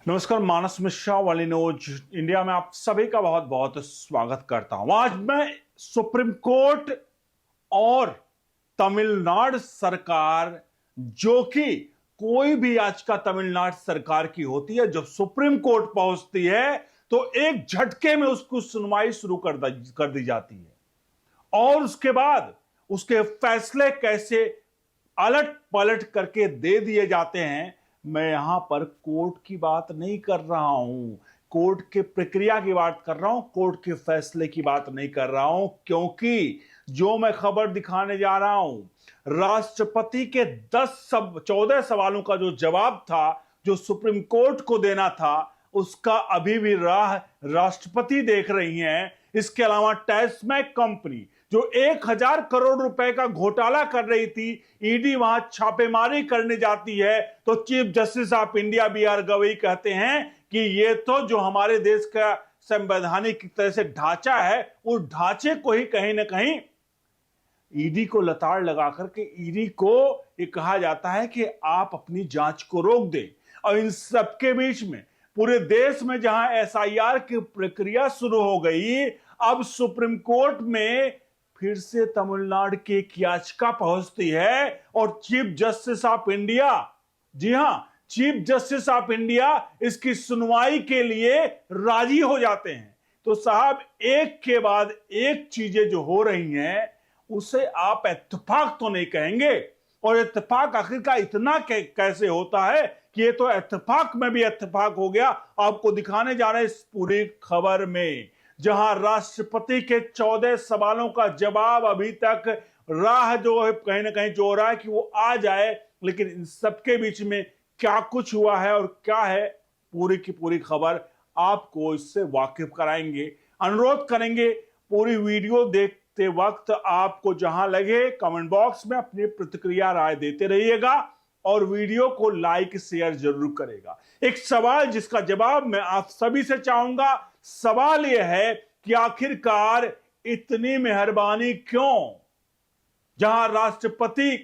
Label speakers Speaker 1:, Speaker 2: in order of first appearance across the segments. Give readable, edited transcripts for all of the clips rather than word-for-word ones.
Speaker 1: नमस्कार, मानस मिश्रा वाली news India में आप सभी का बहुत बहुत स्वागत करता हूं। आज मैं सुप्रीम कोर्ट और तमिलनाडु सरकार, जो कि कोई भी याचिका तमिलनाडु सरकार की होती है, जब सुप्रीम कोर्ट पहुंचती है तो एक झटके में उसको सुनवाई शुरू कर दी जाती है और उसके बाद उसके फैसले कैसे अलट पलट करके दे दिए जाते हैं। मैं यहां पर कोर्ट की बात नहीं कर रहा हूं, कोर्ट के प्रक्रिया की बात कर रहा हूं, कोर्ट के फैसले की बात नहीं कर रहा हूं, क्योंकि जो मैं खबर दिखाने जा रहा हूं, राष्ट्रपति के 14 सवालों का जो जवाब था, जो सुप्रीम कोर्ट को देना था, उसका अभी भी राह राष्ट्रपति देख रही हैं। इसके अलावा टेस्मैक कंपनी जो 1,000 करोड़ रुपए का घोटाला कर रही थी, ईडी वहां छापेमारी करने जाती है तो chief justice of India B R. Gavai कहते हैं कि ये तो जो हमारे देश का संवैधानिक तरह से ढांचा है, उस ढांचे को ही कहीं ना कहीं ईडी को लताड़ लगा करके ईडी को ये कहा जाता है कि आप अपनी जांच को रोक दें। और इन सबके बीच में पूरे देश में जहां एसआईआर की प्रक्रिया शुरू हो गई, अब सुप्रीम कोर्ट में फिर से तमिलनाडु की एक याचिका पहुंचती है और चीफ जस्टिस ऑफ इंडिया, जी हां, चीफ जस्टिस ऑफ इंडिया इसकी सुनवाई के लिए राजी हो जाते हैं। तो साहब, एक के बाद एक चीजें जो हो रही हैं, उसे आप इत्तेफाक तो नहीं कहेंगे। और इत्तेफाक आखिरकार इतना कैसे होता है कि ये तो इत्तेफाक में भी इत्तेफाक हो गया। आपको दिखाने जा रहे हैं इस पूरी खबर में, जहां राष्ट्रपति के 14 सवालों का जवाब अभी तक राह जो है कहीं ना कहीं जो हो रहा है कि वो आ जाए, लेकिन इन सबके बीच में क्या कुछ हुआ है और क्या है, पूरी की पूरी खबर आपको इससे वाकिफ कराएंगे। अनुरोध करेंगे पूरी वीडियो देखते वक्त आपको जहां लगे कमेंट बॉक्स में अपनी प्रतिक्रिया राय देते रहिएगा और वीडियो को लाइक शेयर जरूर करेगा। एक सवाल जिसका जवाब मैं आप सभी से चाहूंगा, सवाल यह है कि आखिरकार इतनी मेहरबानी क्यों, जहां राष्ट्रपति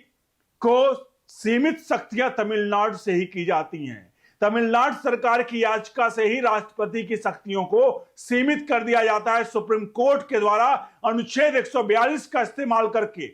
Speaker 1: को सीमित शक्तियां तमिलनाडु से ही की जाती हैं। तमिलनाडु सरकार की याचिका से ही राष्ट्रपति की शक्तियों को सीमित कर दिया जाता है सुप्रीम कोर्ट के द्वारा अनुच्छेद 142 का इस्तेमाल करके।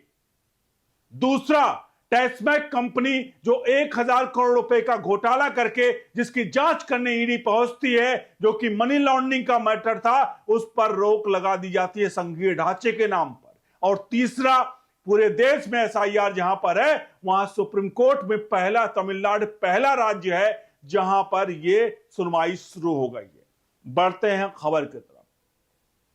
Speaker 1: दूसरा, टेस्मैक कंपनी जो 1,000 करोड़ रुपए का घोटाला करके जिसकी जांच करने ईडी पहुंचती है, जो कि मनी लॉन्ड्रिंग का मैटर था, उस पर रोक लगा दी जाती है संघीय ढांचे के नाम पर। और तीसरा, पूरे देश में एसआईआर जहां पर है, वहां सुप्रीम कोर्ट में तमिलनाडु पहला राज्य है जहां पर यह सुनवाई शुरू हो गई है। बढ़ते हैं खबर की तरफ।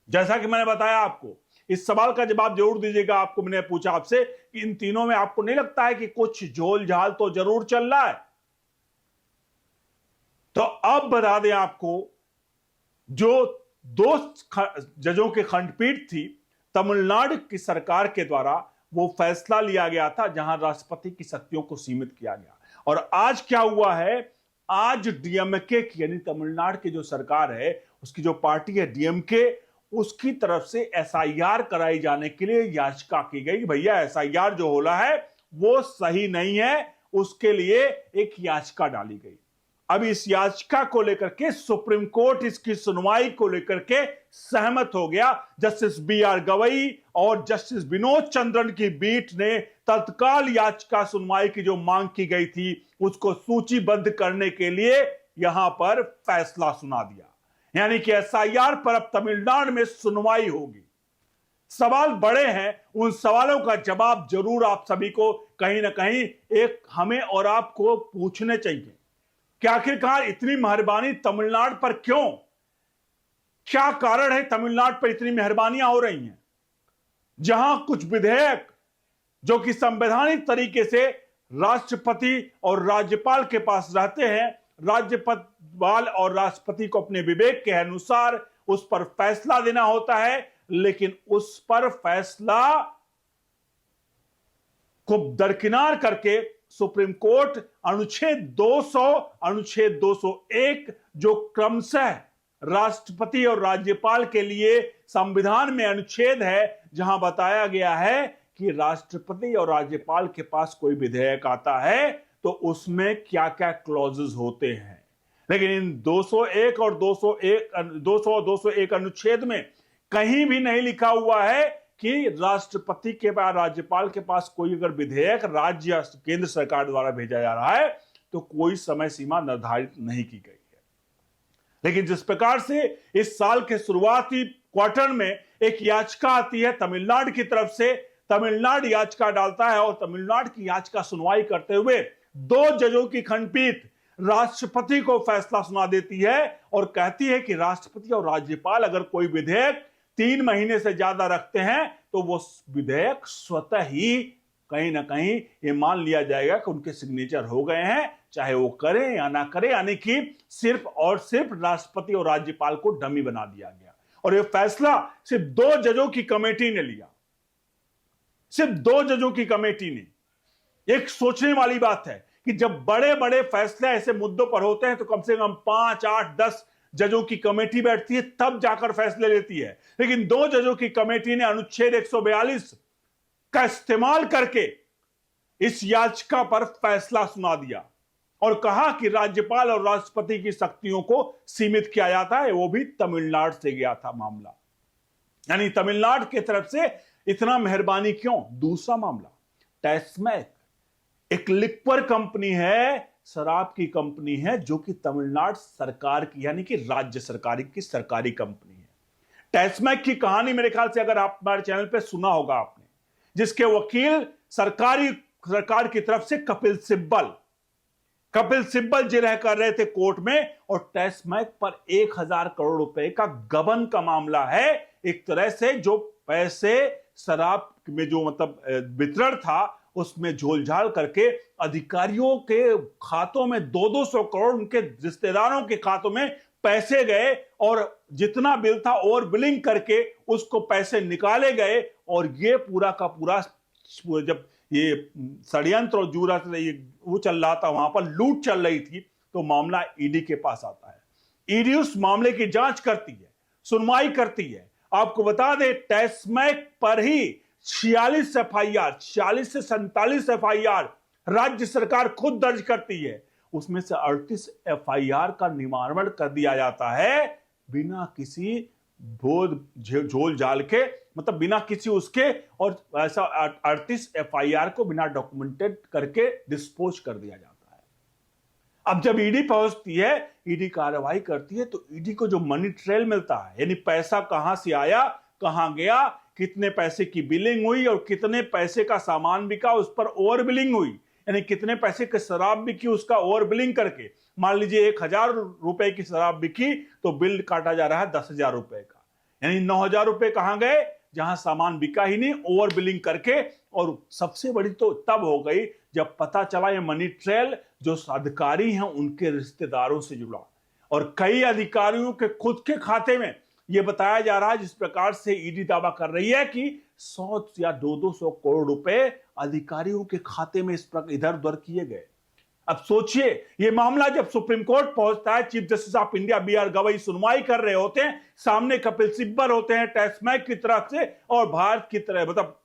Speaker 1: जैसा कि मैंने बताया आपको, इस सवाल का जवाब जरूर दीजिएगा। आपको मैंने पूछा आपसे कि इन तीनों में आपको नहीं लगता है कि कुछ झोल झाल तो जरूर चल रहा है? तो अब बता दें आपको, जो 2 जजों की खंडपीठ थी, तमिलनाडु की सरकार के द्वारा वो फैसला लिया गया था जहां राष्ट्रपति की शक्तियों को सीमित किया गया। और आज क्या हुआ है, आज डीएमके की, यानी तमिलनाडु की जो सरकार है, उसकी जो पार्टी है डीएमके, उसकी तरफ से एसआईआर कराई जाने के लिए याचिका की गई। भैया, एसआईआर जो हो रहा है वो सही नहीं है, उसके लिए एक याचिका डाली गई। अब इस याचिका को लेकर के सुप्रीम कोर्ट इसकी सुनवाई को लेकर के सहमत हो गया। Justice B R. गवई और जस्टिस विनोद चंद्रन की पीठ ने तत्काल याचिका सुनवाई की जो मांग की गई थी, उसको सूचीबद्ध करने के लिए यहां पर फैसला सुना दिया। यानी कि एसआईआर पर अब तमिलनाडु में सुनवाई होगी। सवाल बड़े हैं, उन सवालों का जवाब जरूर आप सभी को कहीं ना कहीं एक हमें और आपको पूछने चाहिए कि आखिरकार इतनी मेहरबानी तमिलनाडु पर क्यों, क्या कारण है तमिलनाडु पर इतनी मेहरबानियां हो रही हैं, जहां कुछ विधेयक जो कि संवैधानिक तरीके से राष्ट्रपति और राज्यपाल के पास रहते हैं, राज्यपाल और राष्ट्रपति को अपने विवेक के अनुसार उस पर फैसला देना होता है, लेकिन उस पर फैसला को दरकिनार करके सुप्रीम कोर्ट अनुच्छेद 200, अनुच्छेद 201, जो क्रमशः राष्ट्रपति और राज्यपाल के लिए संविधान में अनुच्छेद है, जहां बताया गया है कि राष्ट्रपति और राज्यपाल के पास कोई विधेयक आता है तो उसमें क्या क्या क्लॉजेस होते हैं। लेकिन इन 201 और 201 अनुच्छेद में कहीं भी नहीं लिखा हुआ है कि राष्ट्रपति के पास, राज्यपाल के पास कोई अगर विधेयक राज्य या केंद्र सरकार द्वारा भेजा जा रहा है तो कोई समय सीमा निर्धारित नहीं की गई है। लेकिन जिस प्रकार से इस साल के शुरुआती क्वार्टर में एक याचिका आती है तमिलनाडु की तरफ से, तमिलनाडु याचिका डालता है और तमिलनाडु की याचिका सुनवाई करते हुए 2 जजों की खंडपीठ राष्ट्रपति को फैसला सुना देती है और कहती है कि राष्ट्रपति और राज्यपाल अगर कोई विधेयक 3 महीने से ज्यादा रखते हैं तो वो विधेयक स्वतः ही कहीं ना कहीं ये मान लिया जाएगा कि उनके सिग्नेचर हो गए हैं, चाहे वो करें या ना करें, यानी कि सिर्फ और सिर्फ राष्ट्रपति और राज्यपाल को डमी बना दिया गया। और ये फैसला सिर्फ 2 जजों की कमेटी ने लिया, सिर्फ 2 जजों की कमेटी ने। एक सोचने वाली बात है कि जब बड़े बड़े फैसले ऐसे मुद्दों पर होते हैं तो कम से कम 5, 8, 10 जजों की कमेटी बैठती है, तब जाकर फैसले लेती है। लेकिन 2 जजों की कमेटी ने अनुच्छेद 142 का इस्तेमाल करके इस याचिका पर फैसला सुना दिया और कहा कि राज्यपाल और राष्ट्रपति की शक्तियों को सीमित किया जाता है। वो भी तमिलनाडु से गया था मामला, यानी तमिलनाडु की तरफ से इतना मेहरबानी क्यों। दूसरा मामला टैस्मैक, एक लिक्वर कंपनी है, शराब की कंपनी है, जो कि तमिलनाडु सरकार की यानी कि राज्य सरकार की सरकारी कंपनी है। टैस्मैक की कहानी मेरे ख्याल से अगर आप हमारे चैनल पे सुना होगा आपने, जिसके वकील सरकार की तरफ से कपिल सिब्बल जी रह कर रहे थे कोर्ट में, और टैस्मैक पर 1000 करोड़ रुपए का गबन का मामला है। एक तरह से जो पैसे शराब में जो मतलब वितरण था उसमें झोलझाल करके अधिकारियों के खातों में 200 करोड़ उनके रिश्तेदारों के खातों में पैसे गए और जितना बिल था ओवर बिलिंग करके उसको पैसे निकाले गए। और ये पूरा का पूरा जब ये षड्यंत्र और जूरा वो चल रहा था, वहां पर लूट चल रही थी, तो मामला ईडी के पास आता है। ईडी उस मामले की जांच करती है, सुनवाई करती है। आपको बता दें टैस्मैक पर ही 46 एफआईआर, 40 से 47 एफआईआर राज्य सरकार खुद दर्ज करती है। उसमें से 38 एफआईआर का निवारण कर दिया जाता है बिना किसी झोल जाल के, मतलब बिना किसी उसके, और ऐसा 38 एफआईआर को बिना डॉक्यूमेंटेड करके डिस्पोज कर दिया जाता है। अब जब ईडी पहुंचती है, ईडी कार्रवाई करती है, तो ईडी को जो मनी ट्रेल मिलता है, यानी पैसा कहां से आया, कहां गया, कितने पैसे की बिलिंग हुई और कितने पैसे का सामान बिका, उस पर ओवर बिलिंग हुई, यानी कितने पैसे की शराब बिकी उसका ओवर बिलिंग करके। मान लीजिए 1000 रुपए की शराब बिकी तो बिल काटा जा रहा है 10,000 रुपए का, यानी 9,000 रुपए कहां गए, जहां सामान बिका ही नहीं, ओवर बिलिंग करके। और सबसे बड़ी तो तब हो गई जब पता चला ये मनी ट्रेल जो अधिकारी हैं उनके रिश्तेदारों से जुड़ा, और कई अधिकारियों के खुद के खाते में यह बताया जा रहा है, जिस प्रकार से ईडी दावा कर रही है कि 100 या 200 करोड़ रुपए अधिकारियों के खाते में इस प्रकार इधर उधर किए गए। अब सोचिए, यह मामला जब सुप्रीम कोर्ट पहुंचता है, chief justice of India B R. Gavai सुनवाई कर रहे होते हैं, सामने कपिल सिब्बल होते हैं टैस्मैक की तरफ से, और भारत की तरफ मतलब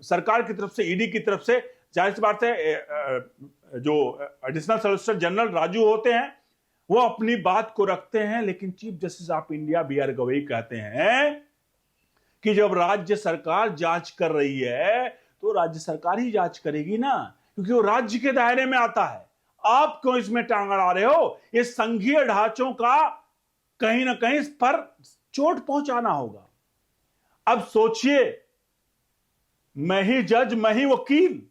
Speaker 1: सरकार की तरफ से, ईडी की तरफ से जाहिर सी बात है जो एडिशनल सॉलिसिटर जनरल राजू होते हैं वो अपनी बात को रखते हैं। लेकिन chief justice of India B R. Gavai कहते हैं कि जब राज्य सरकार जांच कर रही है तो राज्य सरकार ही जांच करेगी ना, क्योंकि वो राज्य के दायरे में आता है। आप क्यों इसमें टांग अड़ा रहे हो? ये संघीय ढांचों का कहीं ना कहीं इस पर चोट पहुंचाना होगा। अब सोचिए, मैं ही जज, मैं ही वकील।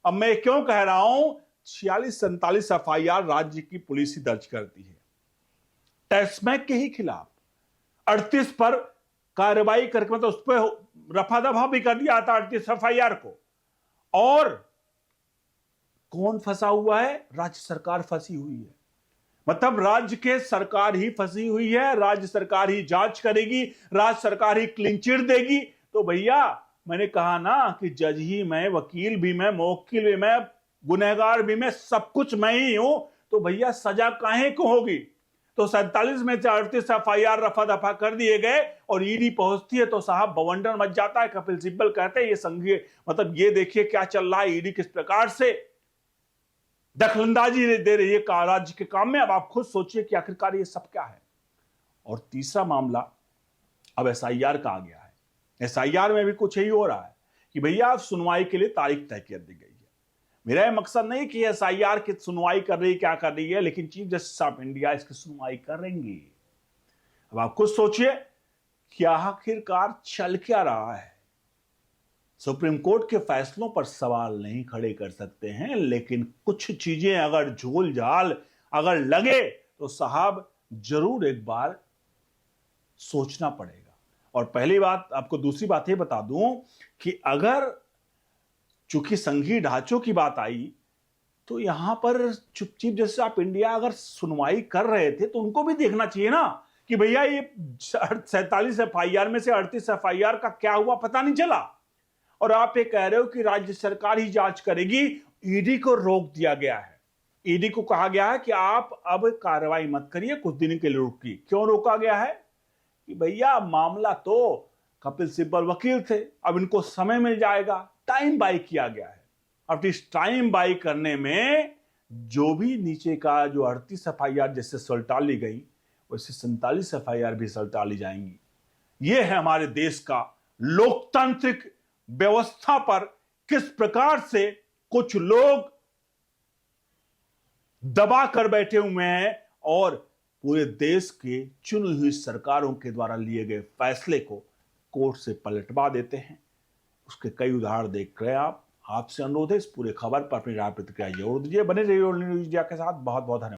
Speaker 1: अब मैं क्यों कह रहा हूं, 46-47 एफआईआर राज्य की पुलिस ही दर्ज करती है टैस्मैक के ही खिलाफ, 38 पर कार्रवाई करके मतलब उस पर रफा दफा भी कर दिया था 38 एफआईआर को। और कौन फंसा हुआ है? राज्य सरकार फंसी हुई है। मतलब राज्य के सरकार ही फंसी हुई है, राज्य सरकार ही जांच करेगी, राज्य सरकार ही क्लीन चिट देगी। तो भैया मैंने कहा ना कि जज ही मैं, वकील भी मैं, मुवक्किल भी मैं, गुनहगार भी मैं, सब कुछ मैं ही हूं। तो भैया सजा काहे को होगी? तो 47 में से 38 एफआईआर रफा दफा कर दिए गए और ईडी पहुंचती है तो साहब बवंडर मच जाता है। कपिल सिब्बल कहते हैं ये संघीय मतलब ये देखिए क्या चल रहा है, ईडी किस प्रकार से दखलंदाजी दे रही है राज्य के काम में। अब आप खुद सोचिए कि आखिरकार ये सब क्या है। और तीसरा मामला अब एसआईआर का आ गया है। एसआईआर में भी कुछ यही हो रहा है कि भैया सुनवाई के लिए तारीख तय कर दी गई है। मेरा यह मकसद नहीं कि एसआईआर की सुनवाई कर रही क्या कर रही है, लेकिन चीफ जस्टिस ऑफ इंडिया इसकी सुनवाई करेंगे। अब आप खुद सोचिए कि आखिरकार चल क्या रहा है। सुप्रीम कोर्ट के फैसलों पर सवाल नहीं खड़े कर सकते हैं, लेकिन कुछ चीजें अगर झोल झाल अगर लगे तो साहब जरूर एक बार सोचना पड़ेगा। और पहली बात आपको दूसरी बात यह बता दूं कि अगर चूंकि संघीय ढांचों की बात आई तो यहां पर चीफ जस्टिस ऑफ इंडिया अगर सुनवाई कर रहे थे तो उनको भी देखना चाहिए ना कि भैया ये 47 एफआईआर में से 38 एफआईआर का क्या हुआ पता नहीं चला। और आप ये कह रहे हो कि राज्य सरकार ही जांच करेगी। ईडी को रोक दिया गया है। ईडी को कहा गया है कि आप अब कार्रवाई मत करिए, कुछ दिन के लिए रोकिए। क्यों रोका गया है? कि भैया मामला तो कपिल सिब्बल वकील थे, अब इनको समय मिल जाएगा, टाइम बाई किया गया है। अब इस टाइम बाई करने में जो भी नीचे का जो 38 एफआईआर जैसे सल्टा ली गई वैसे 47 एफआईआर भी सल्टा ली जाएंगी। यह है हमारे देश का लोकतांत्रिक व्यवस्था पर किस प्रकार से कुछ लोग दबा कर बैठे हुए हैं और पूरे देश के चुनी हुई सरकारों के द्वारा लिए गए फैसले को कोर्ट से पलटवा देते हैं। उसके कई उदाहरण देख रहे हैं आप। आपसे अनुरोध है इस पूरे खबर पर अपनी राय प्रतिक्रिया जरूर दीजिए। बने रहिए न्यूज़ इंडिया के साथ। बहुत बहुत धन्यवाद।